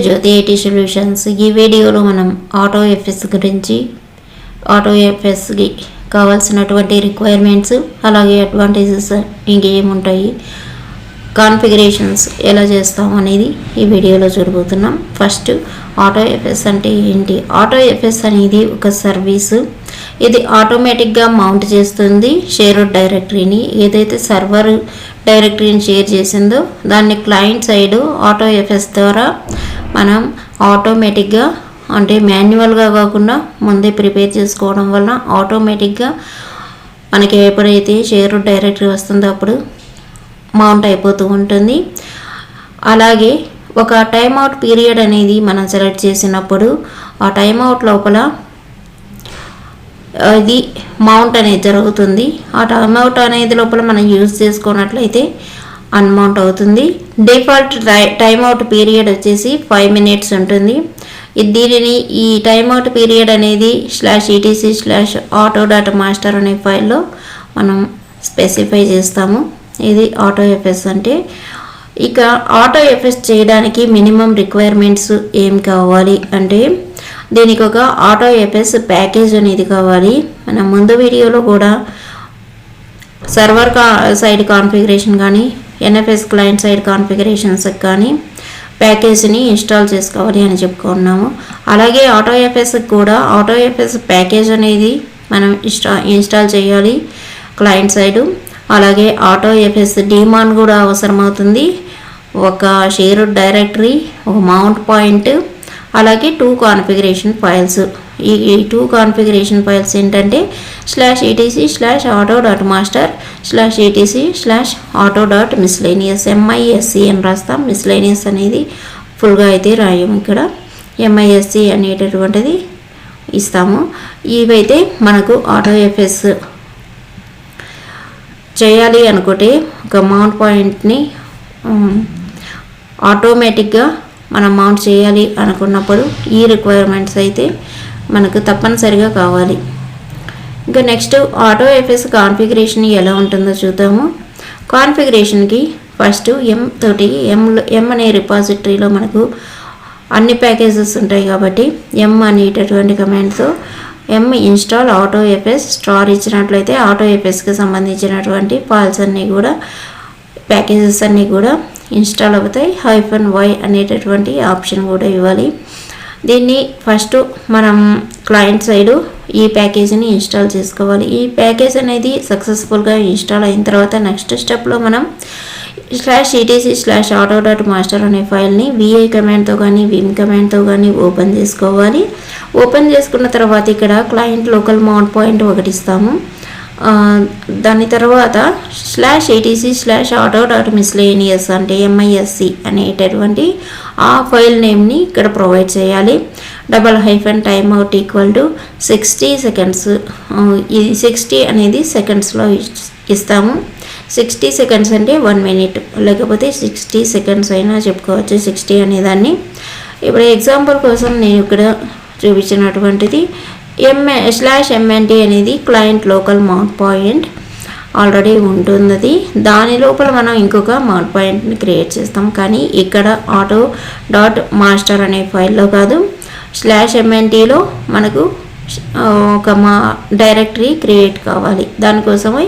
Jyothi IT solutions. ఈ వీడియోలో మనం ఆటోఎఫ్ఎస్ గురించి, ఆటోఎఫ్ఎస్కి కావాల్సినటువంటి రిక్వైర్మెంట్స్, అలాగే అడ్వాంటేజెస్ ఇంకేముంటాయి, కాన్ఫిగరేషన్స్ ఎలా చేస్తాం అనేది ఈ వీడియోలో చూడబోతున్నాం. ఫస్ట్ ఆటోఎఫ్ఎస్ అంటే ఏంటి? ఆటోఎఫ్ఎస్ అనేది ఒక సర్వీసు. ఇది ఆటోమేటిక్గా మౌంట్ చేస్తుంది షేర్డ్ డైరెక్టరీని. ఏదైతే సర్వర్ డైరెక్టరీని షేర్ చేసిందో దాన్ని క్లయింట్ సైడ్ ఆటోఎఫ్ఎస్ ద్వారా మనం ఆటోమేటిక్గా, అంటే మాన్యువల్గా కాకుండా ముందే ప్రిపేర్ చేసుకోవడం వల్ల ఆటోమేటిక్గా మనకి ఎప్పుడైతే షేర్డ్ డైరెక్టరీ వస్తుందో అప్పుడు మౌంట్ అయిపోతూ ఉంటుంది. అలాగే ఒక టైమ్అవుట్ పీరియడ్ అనేది మనం సెలెక్ట్ చేసినప్పుడు ఆ టైమ్అవుట్ లోపల ఇది మౌంట్ అనేది జరుగుతుంది. ఆ టైమ్అవుట్ అనేది లోపల మనం యూజ్ చేసుకున్నట్లయితే అన్మౌంట్ అవుతుంది. డిఫాల్ట్ టైమ్అవుట్ పీరియడ్ వచ్చేసి 5 minutes ఉంటుంది. దీనిని ఈ టైమ్అవుట్ పీరియడ్ అనేది /etc/auto.master అనే ఫైల్లో మనం స్పెసిఫై చేస్తాము. ఇది ఆటోఎఫ్ఎస్ అంటే. ఇక ఆటోఎఫ్ఎస్ చేయడానికి మినిమం రిక్వైర్మెంట్స్ ఏం కావాలి అంటే, దీనికి ఒక ఆటోఎఫ్ఎస్ ప్యాకేజ్ అనేది కావాలి. మనం ముందు వీడియోలో కూడా సర్వర్ సైడ్ కాన్ఫిగరేషన్ కానీ, ఎన్ఎఫ్ఎస్ క్లయింట్ సైడ్ కాన్ఫిగరేషన్స్ కానీ ప్యాకేజ్ని ఇన్స్టాల్ చేసుకోవాలి అని చెప్పుకున్నాము. అలాగే ఆటోఎఫ్ఎస్ కూడా ఆటోఎఫ్ఎస్ ప్యాకేజ్ అనేది మనం ఇన్స్టాల్ చేయాలి క్లయింట్ సైడు. అలాగే ఆటోఎఫ్ఎస్ డీమాన్ కూడా అవసరమవుతుంది. ఒక షేర్డ్ డైరెక్టరీ, ఒక మౌంట్ పాయింట్, అలాగే 2 కాన్ఫిగరేషన్ ఫైల్స్. ఈ 2 కాన్ఫిగరేషన్ ఫైల్స్ ఏంటంటే /etc/auto.master /etc/auto.miscellaneous MISC అని రాస్తాం. మిస్లేనియస్ అనేది ఫుల్గా అయితే రాయం, ఇక్కడ MISC అనేటటువంటిది ఇస్తాము. ఇవైతే మనకు ఆటోఎఫ్ఎస్ చేయాలి అనుకుంటే ఒక మౌంట్ పాయింట్ని ఆటోమేటిక్గా మనం మౌంట్ చేయాలి అనుకున్నప్పుడు ఈ రిక్వైర్మెంట్స్ అయితే మనకు తప్పనిసరిగా కావాలి. ఇంకా నెక్స్ట్ ఆటోఎఫ్ఎస్ కాన్ఫిగరేషన్ ఎలా ఉంటుందో చూద్దాము. కాన్ఫిగరేషన్కి ఫస్ట్ ఎం అనే రిపాజిటరీలో మనకు అన్ని ప్యాకేజెస్ ఉంటాయి కాబట్టి ఎం అనేటటువంటి కమాండ్తో ఇన్స్టాల్ ఆటోఎఫ్ఎస్ స్టార్ ఇచ్చినట్లయితే ఆటోఎఫ్ఎస్కి సంబంధించినటువంటి ఫైల్స్ అన్నీ కూడా, ప్యాకేజెస్ అన్నీ కూడా ఇన్స్టాల్ అవుతాయి. -y అనేటటువంటి ఆప్షన్ కూడా ఇవ్వాలి. దీన్ని ఫస్ట్ మనం క్లయింట్ సైడు ఈ ప్యాకేజీని ఇన్స్టాల్ చేసుకోవాలి. ఈ ప్యాకేజ్ అనేది సక్సెస్ఫుల్గా ఇన్స్టాల్ అయిన తర్వాత నెక్స్ట్ స్టెప్లో మనం /etc/auto.master అనే ఫైల్ని VI కమాండ్తో కానీ విమ్ కమాండ్తో కానీ ఓపెన్ చేసుకోవాలి. ఓపెన్ చేసుకున్న తర్వాత ఇక్కడ క్లయింట్ లోకల్ మౌంట్ పాయింట్ ఒకటి ఇస్తాము. దాని తర్వాత /etc/auto.miscellaneous అంటే MISC అనేటటువంటి ఆ ఫైల్ నేమ్ని ఇక్కడ ప్రొవైడ్ చేయాలి. $timeout = 60 seconds. ఇది 60 అనేది సెకండ్స్లో ఇస్తాము. 60 seconds అంటే 1 minute, లేకపోతే 60 seconds అయినా చెప్పుకోవచ్చు 60 అనేదాన్ని. ఇప్పుడు ఎగ్జాంపుల్ కోసం నేను ఇక్కడ చూపించినటువంటిది /MNT అనేది client local mount point already ఉంటుంది. దాని లోపల మనం ఇంకొక మౌంట్ పాయింట్ని క్రియేట్ చేస్తాం. కానీ ఇక్కడ auto.master అనే ఫైల్లో కాదు, /MNTలో మనకు ఒక డైరెక్టరీ క్రియేట్ కావాలి. దానికోసమే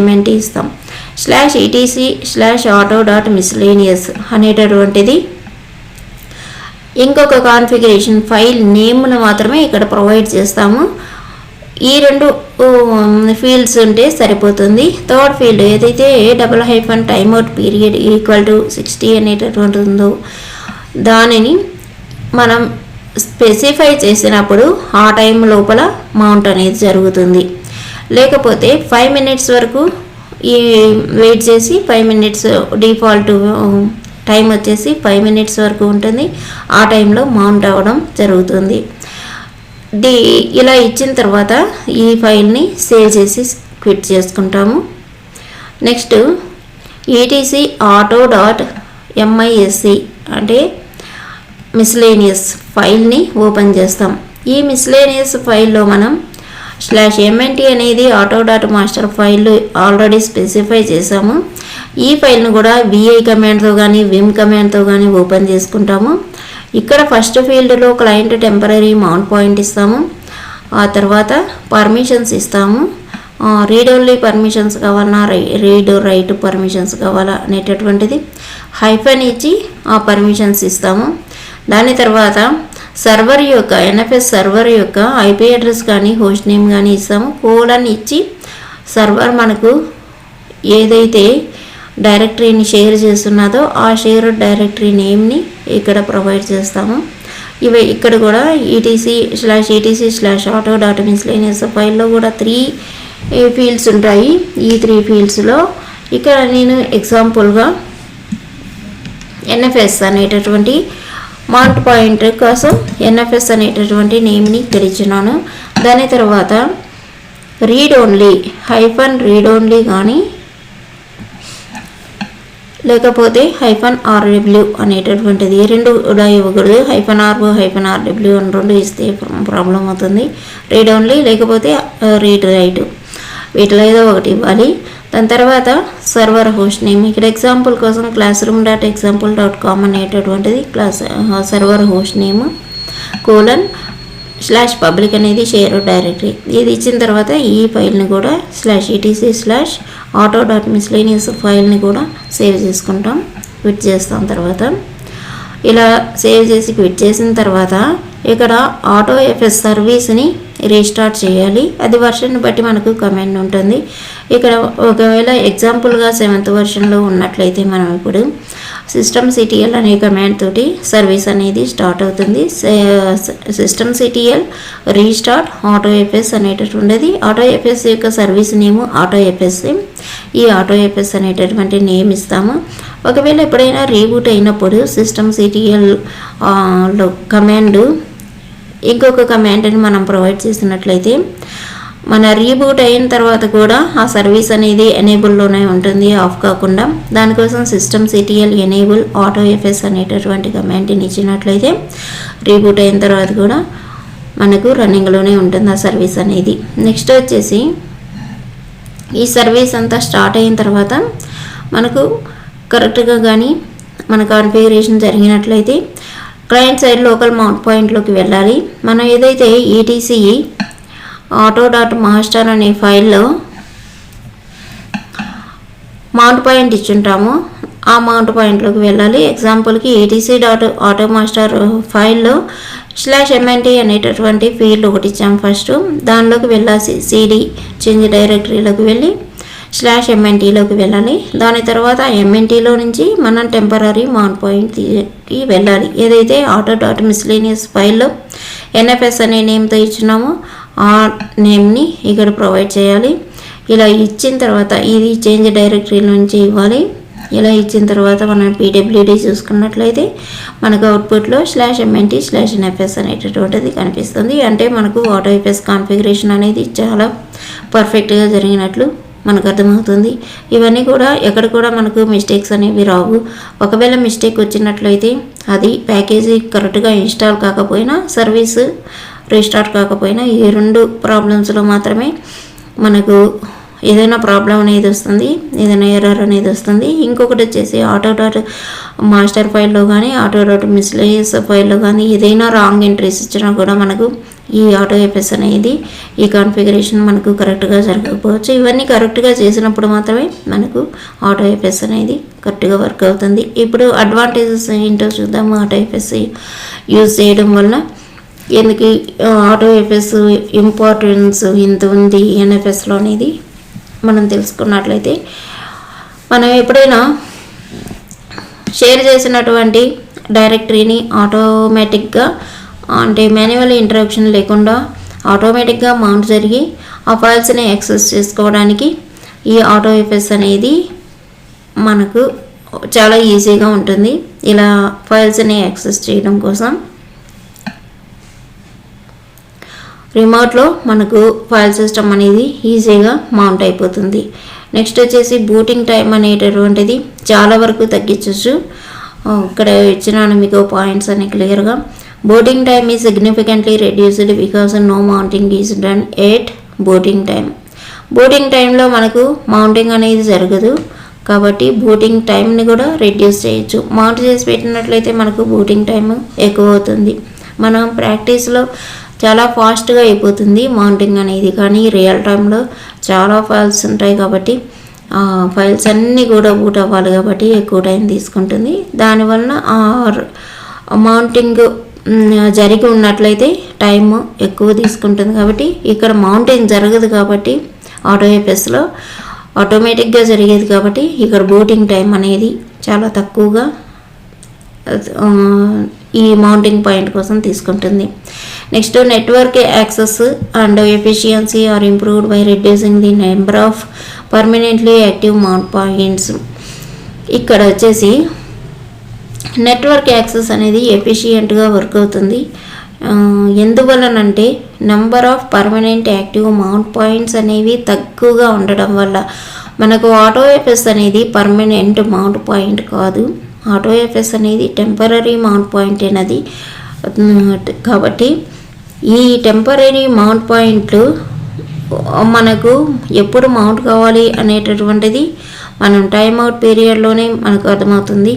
/MNT ఇస్తాం. /etc/auto.miscellaneous అనేటటువంటిది ఇంకొక కాన్ఫిగరేషన్ ఫైల్ నేమ్ను మాత్రమే ఇక్కడ ప్రొవైడ్ చేస్తాము. ఈ 2 ఫీల్డ్స్ ఉంటే సరిపోతుంది. థర్డ్ ఫీల్డ్ ఏదైతే $timeout period = 60 అనేటటువంటి ఉందో దానిని మనం స్పెసిఫై చేసినప్పుడు ఆ టైం లోపల మౌంట్ అనేది జరుగుతుంది. లేకపోతే 5 minutes వరకు ఈ వెయిట్ చేసి 5 minutes డిఫాల్ట్ టైం వచ్చేసి 5 minutes వరకు ఉంటుంది. ఆ టైంలో మౌంట్ అవ్వడం జరుగుతుంది. ఇలా ఇచ్చిన తర్వాత ఈ ఫైల్ని సేవ్ చేసి క్విట్ చేసుకుంటాము. నెక్స్ట్ etc/auto.misc అంటే మిస్లేనియస్ ఫైల్ని ఓపెన్ చేస్తాం. ఈ మిస్లేనియస్ ఫైల్లో మనం /MNT అనేది auto.master ఫైల్ ఆల్రెడీ స్పెసిఫై చేసాము. ఈ ఫైల్ను కూడా VI కమాండ్తో కానీ విమ్ కమాండ్తో కానీ ఓపెన్ చేసుకుంటాము. ఇక్కడ ఫస్ట్ ఫీల్డ్లో క్లయింట్ టెంపరరీ మౌంట్ పాయింట్ ఇస్తాము. ఆ తర్వాత పర్మిషన్స్ ఇస్తాము. రీడ్ ఓన్లీ పర్మిషన్స్ కావాలన్నా రీడ్ రైట్ పర్మిషన్స్ కావాలా అనేటటువంటిది హైఫన్ ఇచ్చి ఆ పర్మిషన్స్ ఇస్తాము. దాని తర్వాత సర్వర్ యొక్క ఎన్ఎఫ్ఎస్ సర్వర్ యొక్క ఐపీ అడ్రస్ కానీ హోస్ట్ నేమ్ కానీ ఇస్తాము. కోలన్ ఇచ్చి సర్వర్ మనకు ఏదైతే డైరెక్టరీని షేర్ చేస్తున్నదో ఆ షేర్ డైరెక్టరీ నేమ్ని ఇక్కడ ప్రొవైడ్ చేస్తాము. ఇవి ఇక్కడ కూడా etc/auto.miscellaneous ఫైల్లో కూడా 3 ఫీల్డ్స్ ఉంటాయి. ఈ 3 ఫీల్డ్స్లో ఇక్కడ నేను ఎగ్జాంపుల్గా ఎన్ఎఫ్ఎస్ అనేటటువంటి మౌంట్ పాయింట్ కోసం ఎన్ఎఫ్ఎస్ అనేటటువంటి నేమ్ని ఇక్కడ ఇచ్చినాను. దాని తర్వాత read only hyphen read only కానీ లేకపోతే -rw అనేటటువంటిది రెండు కూడా ఇవ్వకూడదు. -r -rw అని రెండు ఇస్తే ప్రాబ్లం అవుతుంది. రీడ్ ఓన్లీ లేకపోతే రీడ్ రైట్ వీటిలో ఏదో ఒకటి ఇవ్వాలి. దాని తర్వాత సర్వర్ హోస్ట్ నేమ్ ఇక్కడ ఎగ్జాంపుల్ కోసం classroom.example.com అనేటటువంటిది సర్వర్ హోస్ట్ నేమ్ /public అనేది షేర్ డైరెక్టరీ. ఇది ఇచ్చిన తర్వాత ఈ ఫైల్ని కూడా /etc/auto.miscellaneous ఫైల్ని కూడా సేవ్ చేసుకుంటాం, క్విట్ చేస్తాం. తర్వాత ఇలా సేవ్ చేసి క్విట్ చేసిన తర్వాత ఇక్కడ ఆటోఎఫ్ఎస్ సర్వీస్ని రీస్టార్ట్ చేయాలి. అది వర్షన్ బట్టి మనకు కమాండ్ ఉంటుంది. ఇక్కడ ఒకవేళ ఎగ్జాంపుల్గా 7th వెర్షన్లో ఉన్నట్లయితే మనం ఇప్పుడు systemctl అనే కమాండ్ తోటి సర్వీస్ అనేది స్టార్ట్ అవుతుంది. systemctl రీస్టార్ట్ ఆటోఎఫ్ఎస్ అనేటటువంటిది ఆటోఎఫ్ఎస్ యొక్క సర్వీస్ నేమ్ ఆటోఎఫ్ఎస్. ఈ ఆటోఎఫ్ఎస్ అనేటటువంటి నేమ్ ఇస్తాము. ఒకవేళ ఎప్పుడైనా రీబూట్ అయినప్పుడు systemctl లో కమాండ్ ఇంకొక కమాండ్ని మనం ప్రొవైడ్ చేసినట్లయితే మన రీబూట్ అయిన తర్వాత కూడా ఆ సర్వీస్ అనేది ఎనేబుల్లోనే ఉంటుంది, ఆఫ్ కాకుండా. దానికోసం systemctl ఎనేబుల్ ఆటోఎఫ్ఎస్ అనేటటువంటి కమాండ్ని ఇచ్చినట్లయితే రీబూట్ అయిన తర్వాత కూడా మనకు రన్నింగ్లోనే ఉంటుంది ఆ సర్వీస్ అనేది. నెక్స్ట్ వచ్చేసి ఈ సర్వీస్ అంతా స్టార్ట్ అయిన తర్వాత మనకు కరెక్ట్గా కానీ మన కాన్ఫిగరేషన్ జరిగినట్లయితే క్లయింట్ సైడ్ లోకల్ మౌంట్ పాయింట్లోకి వెళ్ళాలి. మనం ఏదైతే ఈటీసీ auto.master అనే ఫైల్లో మౌంట్ పాయింట్ ఇచ్చుంటాము, ఆ మౌంట్ పాయింట్లోకి వెళ్ళాలి. ఎగ్జాంపుల్కి etc.automaster ఫైల్లో /mnt అనేటటువంటి ఫీల్డ్ ఒకటి ఇచ్చాము. ఫస్ట్ దానిలోకి వెళ్ళాలి, సిడి చేంజ్ డైరెక్టరీలోకి వెళ్ళి /mntలోకి వెళ్ళాలి. దాని తర్వాత MNTలో నుంచి మనం టెంపరరీ మౌంట్ పాయింట్కి వెళ్ళాలి. ఏదైతే auto.miscellaneous ఫైల్లో NFS అనే నేమ్తో ఇచ్చినామో ఆ నేమ్ని ఇక్కడ ప్రొవైడ్ చేయాలి. ఇలా ఇచ్చిన తర్వాత ఇది చేంజ్ డైరెక్టరీ నుంచి ఇవ్వాలి. ఇలా ఇచ్చిన తర్వాత మనం PWD చూసుకున్నట్లయితే మనకు అవుట్పుట్లో /mnt/nfs అనేటటువంటిది కనిపిస్తుంది. అంటే మనకు ఆటోఎఫ్ఎస్ కాన్ఫిగరేషన్ అనేది చాలా పర్ఫెక్ట్గా జరిగినట్లు మనకు అర్థమవుతుంది. ఇవన్నీ కూడా ఎక్కడ కూడా మనకు మిస్టేక్స్ అనేవి రావు. ఒకవేళ మిస్టేక్ వచ్చినట్లయితే అది ప్యాకేజీ కరెక్ట్గా ఇన్స్టాల్ కాకపోయినా, సర్వీస్ రీస్టార్ట్ కాకపోయినా ఈ 2 ప్రాబ్లమ్స్లో మాత్రమే మనకు ఏదైనా ప్రాబ్లం అనేది వస్తుంది, ఏదైనా ఎర్రర్ అనేది వస్తుంది. ఇంకొకటి వచ్చేసి auto.master ఫైల్లో కానీ auto.miscellaneous ఫైల్లో కానీ ఏదైనా రాంగ్ ఎంట్రీస్ ఇచ్చినా కూడా మనకు ఈ ఆటోఎఫ్ఎస్ అనేది ఈ కాన్ఫిగరేషన్ మనకు కరెక్ట్గా జరగకపోవచ్చు. ఇవన్నీ కరెక్ట్గా చేసినప్పుడు మాత్రమే మనకు ఆటోఎఫ్ఎస్ అనేది కరెక్ట్గా వర్క్ అవుతుంది. ఇప్పుడు అడ్వాంటేజెస్ ఏంటో చూద్దాము. ఆటోఎఫ్ఎస్ యూజ్ చేయడం వల్ల ఎందుకు ఆటోఎఫ్ఎస్ ఇంపార్టెన్స్ ఇంత ఉంది ఎన్ఎఫ్ఎస్లో అనేది మనం తెలుసుకున్నట్లయితే, మనం ఎప్పుడైనా షేర్ చేసినటువంటి డైరెక్టరీని ఆటోమేటిక్గా అంటే మాన్యువల్ ఇంటరప్షన్ లేకుండా ఆటోమేటిక్గా మౌంట్ జరిగి ఆ ఫైల్స్ని యాక్సెస్ చేసుకోవడానికి ఈ ఆటోఎఫ్ఎస్ అనేది మనకు చాలా ఈజీగా ఉంటుంది. ఇలా ఫైల్స్ని యాక్సెస్ చేయడం కోసం రిమోట్లో మనకు ఫైల్ సిస్టమ్ అనేది ఈజీగా మౌంట్ అయిపోతుంది. నెక్స్ట్ వచ్చేసి బూటింగ్ టైం అనేటటువంటిది చాలా వరకు తగ్గించవచ్చు. ఇక్కడ ఇచ్చినాను మీకు పాయింట్స్ అని క్లియర్గా. Booting time is significantly reduced because no mounting is done at booting time. Booting టైంలో మనకు మౌంటింగ్ అనేది జరగదు. కాబట్టి బూటింగ్ టైంని కూడా రెడ్యూస్ చేయొచ్చు. మౌంట్ చేసి పెట్టినట్లయితే మనకు బూటింగ్ టైం ఎక్కువ అవుతుంది. మనం ప్రాక్టీస్లో చాలా ఫాస్ట్గా అయిపోతుంది మౌంటింగ్ అనేది, కానీ రియల్ టైంలో చాలా ఫైల్స్ ఉంటాయి కాబట్టి ఫైల్స్ అన్నీ కూడా బూట్ అవ్వాలి కాబట్టి ఎక్కువ టైం తీసుకుంటుంది. దానివల్ల మౌంటింగ్ జరిగి ఉన్నట్లయితే టైం ఎక్కువ తీసుకుంటుంది. కాబట్టి ఇక్కడ మౌంటింగ్ జరగదు కాబట్టి ఆటోఎఫ్ఎస్లో ఆటోమేటిక్గా జరిగేది కాబట్టి ఇక్కడ బూటింగ్ టైం అనేది చాలా తక్కువగా ఈ మౌంటింగ్ పాయింట్ కోసం తీసుకుంటుంది. Next network access and efficiency are improved by reducing the number of permanently active mount points. ఇక్కడ వచ్చేసి నెట్వర్క్ యాక్సెస్ అనేది ఎఫిషియెంట్గా వర్క్ అవుతుంది. ఎందువలనంటే number of permanent active mount points అనేవి తక్కువగా ఉండడం వల్ల. మనకు ఆటోఎఫ్ఎస్ అనేది పర్మనెంట్ మౌంట్ పాయింట్ కాదు, ఆటోఎఫ్ఎస్ అనేది టెంపరీ మౌంట్ పాయింట్ అనేది. కాబట్టి ఈ టెంపరీ మౌంట్ పాయింట్లు మనకు ఎప్పుడు మౌంట్ కావాలి అనేటటువంటిది మనం టైమ్ అవుట్ పీరియడ్లోనే మనకు అర్థమవుతుంది.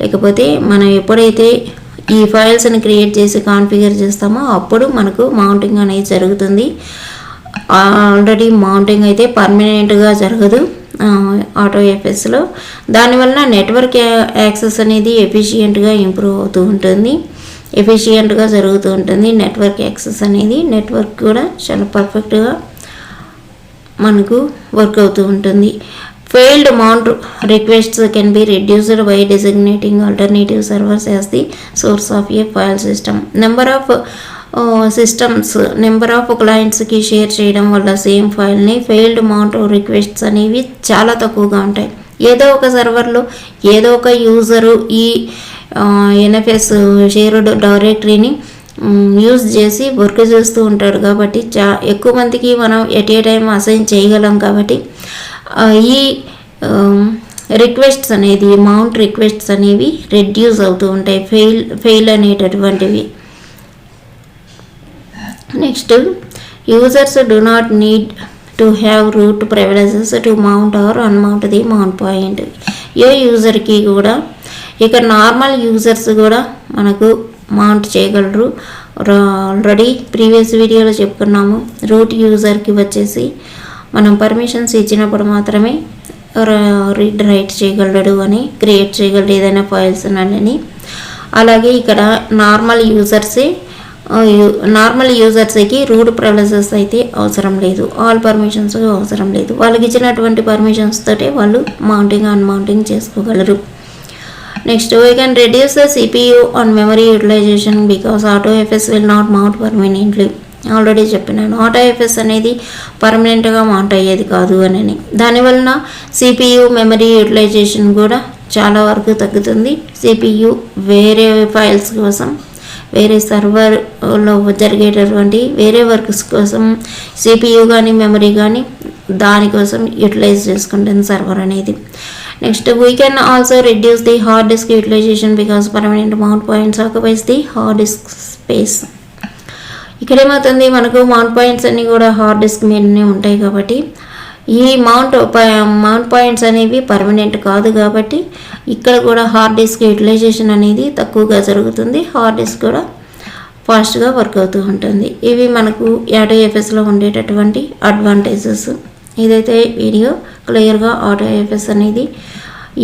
లేకపోతే మనం ఎప్పుడైతే ఈ ఫైల్స్ని క్రియేట్ చేసి కాన్ఫిగర్ చేస్తామో అప్పుడు మనకు మౌంటింగ్ అనేది జరుగుతుంది. ఆల్రెడీ మౌంటింగ్ అయితే పర్మనెంట్గా జరగదు ఆటోఎఫ్ఎస్లో. దానివల్ల నెట్వర్క్ యాక్సెస్ అనేది ఎఫిషియెంట్గా ఇంప్రూవ్ అవుతూ ఉంటుంది, ఎఫిషియెంట్గా జరుగుతూ ఉంటుంది. నెట్వర్క్ యాక్సెస్ అనేది నెట్వర్క్ కూడా చాలా పర్ఫెక్ట్గా మనకు వర్క్ అవుతూ ఉంటుంది. Failed mount requests can be reduced by designating alternative servers as the source of a file system. Number of number of క్లయింట్స్కి షేర్ చేయడం వల్ల సేమ్ ఫైల్ని ఫెయిల్డ్ మౌంట్ రిక్వెస్ట్స్ అనేవి చాలా తక్కువగా ఉంటాయి. ఏదో ఒక సర్వర్లో ఏదో ఒక యూజరు ఈ ఎన్ఎఫ్ఎస్ షేర్డ్ డైరెక్టరీని యూజ్ చేసి వర్క్ చేస్తూ ఉంటాడు కాబట్టి ఎక్కువ మందికి మనం ఎట్ ఏ టైం అసైన్ చేయగలం. కాబట్టి ఈ రిక్వెస్ట్స్ అనేది మౌంట్ రిక్వెస్ట్స్ అనేవి రెడ్యూస్ అవుతూ ఉంటాయి, ఫెయిల్ అనేటటువంటివి. Next, users do not need to have root privileges to mount or unmount the mount point. ఏ యూజర్కి కూడా ఇక నార్మల్ యూజర్స్ కూడా మనకు మౌంట్ చేయగలరు. ఆల్రెడీ ప్రీవియస్ వీడియోలో చెప్పుకున్నాము, రూట్ యూజర్కి వచ్చేసి మనం పర్మిషన్స్ ఇచ్చినప్పుడు మాత్రమే రీడ్ రైట్ చేయగలడు అని, క్రియేట్ చేయగలడు ఏదైనా ఫైల్స్ అని. అలాగే ఇక్కడ నార్మల్ యూజర్స్కి రూట్ ప్రివిలేజెస్ అయితే అవసరం లేదు, ఆల్ పర్మిషన్స్ అవసరం లేదు. వాళ్ళకి ఇచ్చినటువంటి పర్మిషన్స్ తోటే వాళ్ళు మౌంటింగ్ అన్మౌంటింగ్ చేసుకోగలరు. Next, we can reduce the CPU on memory utilisation because AutoFS will not mount permanently. Already చెప్పినాను, ఆటోఎఫ్ఎస్ అనేది పర్మనెంట్గా మౌంట్ అయ్యేది కాదు అని. దానివలన సిపియు మెమరీ యూటిలైజేషన్ కూడా చాలా వరకు తగ్గుతుంది. సిపియు వేరే ఫైల్స్ కోసం, వేరే సర్వర్లో జరిగేటటువంటి వేరే వర్క్స్ కోసం సిపియు కానీ మెమరీ కానీ దానికోసం యూటిలైజ్ చేసుకుంటుంది సర్వర్ అనేది. Next, we can also reduce the hard disk utilisation because permanent mount points occupies the hard disk space. ఇక్కడ ఏమవుతుంది, మనకు మౌంట్ పాయింట్స్ అన్నీ కూడా హార్డ్ డిస్క్ మీదనే ఉంటాయి కాబట్టి ఈ మౌంట్ పాయింట్స్ అనేవి పర్మనెంట్ కాదు కాబట్టి ఇక్కడ కూడా హార్డ్ డిస్క్ యూటిలైజేషన్ అనేది తక్కువగా జరుగుతుంది, హార్డ్ డిస్క్ కూడా ఫాస్ట్గా వర్క్ అవుతూ ఉంటుంది. ఇవి మనకు ఆటోఎఫ్ఎస్లో ఉండేటటువంటి అడ్వాంటేజెస్. ఇదైతే వీడియో క్లియర్గా ఆటోఎఫ్ఎస్ అనేది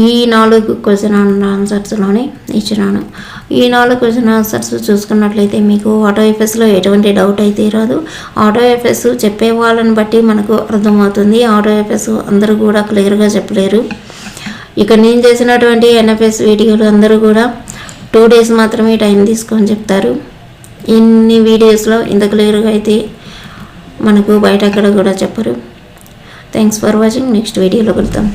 ఈ 4 క్వశ్చన్ అండ్ ఆన్సర్స్లోనే ఇచ్చినాను. ఈ 4 క్వశ్చన్ ఆన్సర్స్ చూసుకున్నట్లయితే మీకు ఆటోఎఫ్ఎస్లో ఎటువంటి డౌట్ అయితే రాదు. ఆటోఎఫ్ఎస్ చెప్పే వాళ్ళని బట్టి మనకు అర్థమవుతుంది. ఆటోఎఫ్ఎస్ అందరూ కూడా క్లియర్గా చెప్పలేరు. ఇక నేను చేసినటువంటి ఎన్ఎఫ్ఎస్ వీడియోలు అందరూ కూడా 2 days మాత్రమే టైం తీసుకొని చెప్తారు. ఇన్ని వీడియోస్లో ఇంత క్లియర్గా అయితే మనకు బయట అక్కడ కూడా చెప్పరు. Thanks for watching. నెక్స్ట్ వీడియోలో కలుద్దాం.